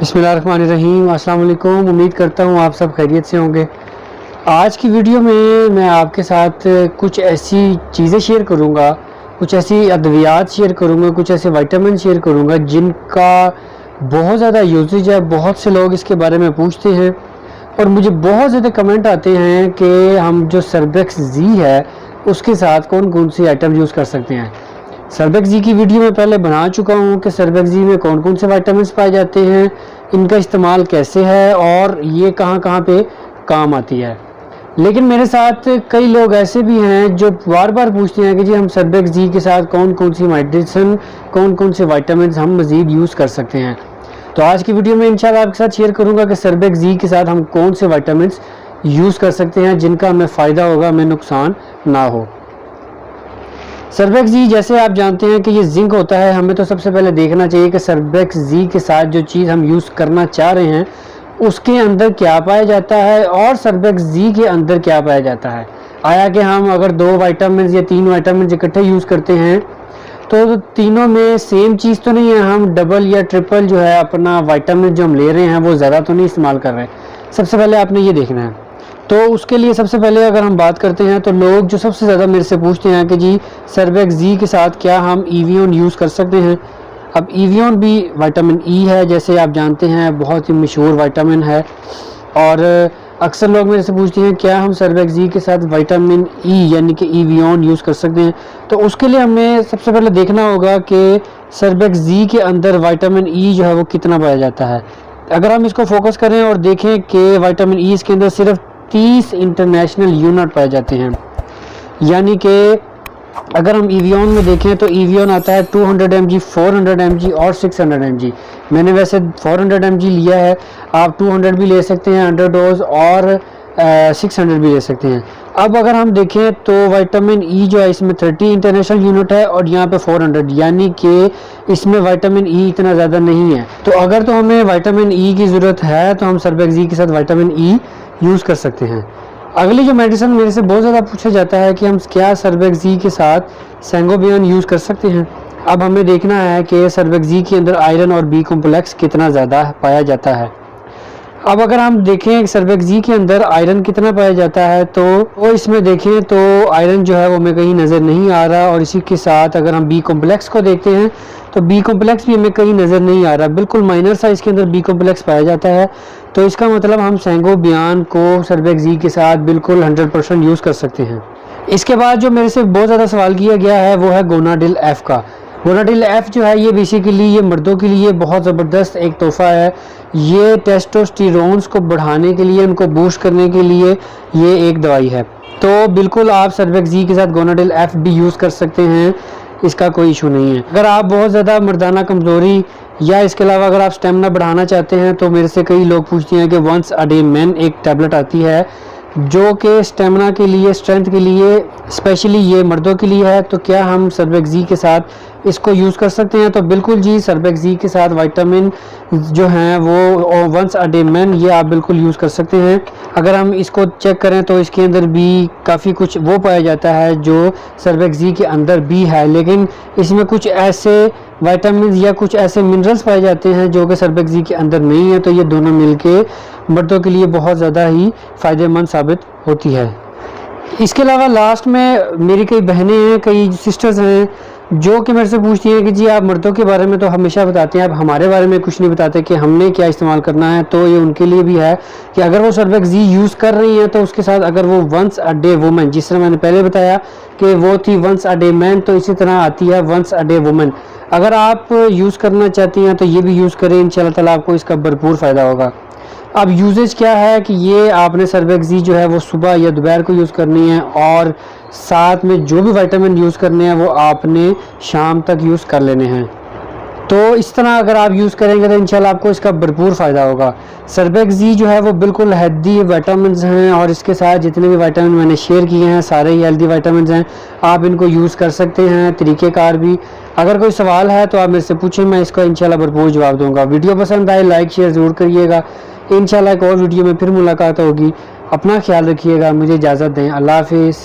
बिस्मिल्लाहिर्रहमानिर्रहीम। अस्सलाम वालेकुम। उम्मीद करता हूँ आप सब खैरियत से होंगे। आज की वीडियो में मैं आपके साथ कुछ ऐसी चीज़ें शेयर करूँगा, कुछ ऐसी अद्वियात शेयर करूँगा, कुछ ऐसे विटामिन शेयर करूँगा जिनका बहुत ज़्यादा यूजेज है। बहुत से लोग इसके बारे में पूछते हैं और मुझे बहुत ज़्यादा कमेंट आते हैं कि हम जो सर्बेक्स जी है उसके साथ कौन कौन सी आइटम यूज़ कर सकते हैं। सर्बेक्स जी की वीडियो में पहले बना चुका हूँ कि सर्बेक्स जी में कौन कौन से विटामिन पाए जाते हैं, इनका इस्तेमाल कैसे है और ये कहाँ कहाँ पे काम आती है। लेकिन मेरे साथ कई लोग ऐसे भी हैं जो बार बार पूछते हैं कि जी हम सर्बेक्स जी के साथ कौन कौन सी मेडिसिन, कौन कौन से विटामिन हम मज़ीद यूज़ कर सकते हैं। तो आज की वीडियो में इंशाल्लाह आपके साथ शेयर करूँगा कि सर्बेक्स जी के साथ हम कौन से विटामिन यूज़ कर सकते हैं जिनका हमें फ़ायदा होगा, हमें नुकसान ना हो। सर्बेक्स जी जैसे आप जानते हैं कि ये जिंक होता है। हमें तो सबसे पहले देखना चाहिए कि सर्बेक्स जी के साथ जो चीज़ हम यूज़ करना चाह रहे हैं उसके अंदर क्या पाया जाता है और सर्बेक्स जी के अंदर क्या पाया जाता है। आया कि हम अगर 2 विटामिन या 3 विटामिन इकट्ठे यूज़ करते हैं तो तीनों में सेम चीज़ तो नहीं है, हम डबल या ट्रिपल जो है अपना विटामिन जो हम ले रहे हैं वो ज़्यादा तो नहीं इस्तेमाल कर रहे हैं। सबसे पहले आपने ये देखना है। तो उसके लिए सबसे पहले अगर हम बात करते हैं तो लोग जो सबसे ज़्यादा मेरे से पूछते हैं कि जी सर्बेक्स जी के साथ क्या हम ईवियोन यूज़ कर सकते हैं। अब ईवियोन भी विटामिन ई है, जैसे आप जानते हैं बहुत ही मशहूर विटामिन है। और अक्सर लोग मेरे से पूछते हैं क्या हम सर्बेक्स जी के साथ विटामिन ई यानी कि ईवियोन यूज़ कर सकते हैं। तो उसके लिए हमें सबसे पहले देखना होगा कि सर्बेक्स जी के अंदर विटामिन ई जो है वो कितना पाया जाता है। अगर हम इसको फोकस करें और देखें कि विटामिन ई इसके अंदर सिर्फ 30 इंटरनेशनल यूनिट पाए जाते हैं, यानी कि अगर हम ईवियोन में देखें तो ईवियोन आता है 200 mg, 400 mg और 600 mg। मैंने वैसे 400 mg लिया है, आप 200 भी ले सकते हैं अंडर डोज और 600 भी ले सकते हैं। अब अगर हम देखें तो विटामिन ई जो है इसमें 30 इंटरनेशनल यूनिट है और यहाँ पे 400, यानी कि इसमें विटामिन ई इतना ज़्यादा नहीं है। तो अगर तो हमें विटामिन ई की ज़रूरत है तो हम सर्बेक्स जी के साथ विटामिन ई यूज़ कर सकते हैं। अगली जो मेडिसिन मेरे से बहुत ज़्यादा पूछा जाता है कि हम क्या सर्बेक्स जी के साथ सेंगोबियन यूज़ कर सकते हैं। अब हमें देखना है कि सर्बेक्स जी के अंदर आयरन और बी कॉम्प्लेक्स कितना ज़्यादा पाया जाता है। अब अगर हम देखें सर्बेक्स जी के अंदर आयरन कितना पाया जाता है तो वो इसमें देखें तो आयरन जो है वो हमें कहीं नज़र नहीं आ रहा। और इसी के साथ अगर हम बी कॉम्प्लेक्स को देखते हैं तो बी कॉम्प्लेक्स भी हमें कहीं नज़र नहीं आ रहा, बिल्कुल माइनर सा इसके अंदर बी कॉम्प्लेक्स पाया जाता है। तो इसका मतलब हम सेंगोबियन को सर्बेक्स जी के साथ बिल्कुल 100% यूज़ कर सकते हैं। इसके बाद जो मेरे से बहुत ज़्यादा सवाल किया गया है वो है गोनाडिल एफ का। गोनाडिल एफ जो है ये बेसिकली ये मर्दों के लिए बहुत ज़बरदस्त एक तोहफ़ा है। ये टेस्टोस्टेरोन्स को बढ़ाने के लिए, उनको बूस्ट करने के लिए ये एक दवाई है। तो बिल्कुल आप सर्बेक्स जी के साथ गोनाडिल एफ भी यूज़ कर सकते हैं, इसका कोई इशू नहीं है। अगर आप बहुत ज़्यादा मर्दाना कमज़ोरी या इसके अलावा अगर आप स्टेमिना बढ़ाना चाहते हैं तो मेरे से कई लोग पूछते हैं कि वंस अ डे मैन एक टैबलेट आती है जो कि स्टेमिना के लिए, स्ट्रेंथ के लिए, स्पेशली ये मर्दों के लिए है। तो क्या हम सर्बेक्स जी के साथ इसको यूज़ कर सकते हैं? तो बिल्कुल जी, सर्बेक्स जी के साथ विटामिन जो हैं वो वंस अ डे मैन ये आप बिल्कुल यूज़ कर सकते हैं। अगर हम इसको चेक करें तो इसके अंदर भी काफ़ी कुछ वो पाया जाता है जो सर्बेक्स जी के अंदर भी है, लेकिन इसमें कुछ ऐसे विटामिन या कुछ ऐसे मिनरल्स पाए जाते हैं जो कि सर्बेक्स जी के अंदर नहीं है। तो ये दोनों मिलके मर्दों के लिए बहुत ज़्यादा ही फ़ायदेमंद साबित होती है। इसके अलावा लास्ट में मेरी कई बहनें हैं, कई सिस्टर्स हैं जो कि मेरे से पूछती हैं कि जी आप मर्दों के बारे में तो हमेशा बताते हैं, आप हमारे बारे में कुछ नहीं बताते कि हमने क्या इस्तेमाल करना है। तो ये उनके लिए भी है कि अगर वो सर्बेक्स जी यूज़ कर रही हैं तो उसके साथ अगर वो वंस अ डे वुमेन, जिस तरह मैंने पहले बताया कि वो थी वंस अ डे मैन, तो इसी तरह आती है वंस अ डे वुमेन। अगर आप यूज़ करना चाहती हैं तो ये भी यूज़ करें, इंशाल्लाह ताला आपको इसका भरपूर फ़ायदा होगा। अब यूजेज क्या है कि ये आपने सर्बेक्स जी जो है वो सुबह या दोपहर को यूज़ करनी है और साथ में जो भी विटामिन यूज़ करने हैं वो आपने शाम तक यूज़ कर लेने हैं। तो इस तरह अगर आप यूज़ करेंगे तो इंशाल्लाह आपको इसका भरपूर फ़ायदा होगा। सर्बेक्स जी जो है वो बिल्कुल हेल्दी विटामिन हैं और इसके साथ जितने भी विटामिन मैंने शेयर किए हैं सारे ही हेल्दी विटामिन हैं। आप इनको यूज़ कर सकते हैं, तरीक़ेकार भी। अगर कोई सवाल है तो आप मेरे से पूछें, मैं इसका इंशाल्लाह भरपूर जवाब दूँगा। वीडियो पसंद आए लाइक शेयर ज़रूर करिएगा। इंशाल्लाह एक और वीडियो में फिर मुलाकात होगी। अपना ख्याल रखिएगा, मुझे इजाज़त दें। अल्लाह हाफिज़।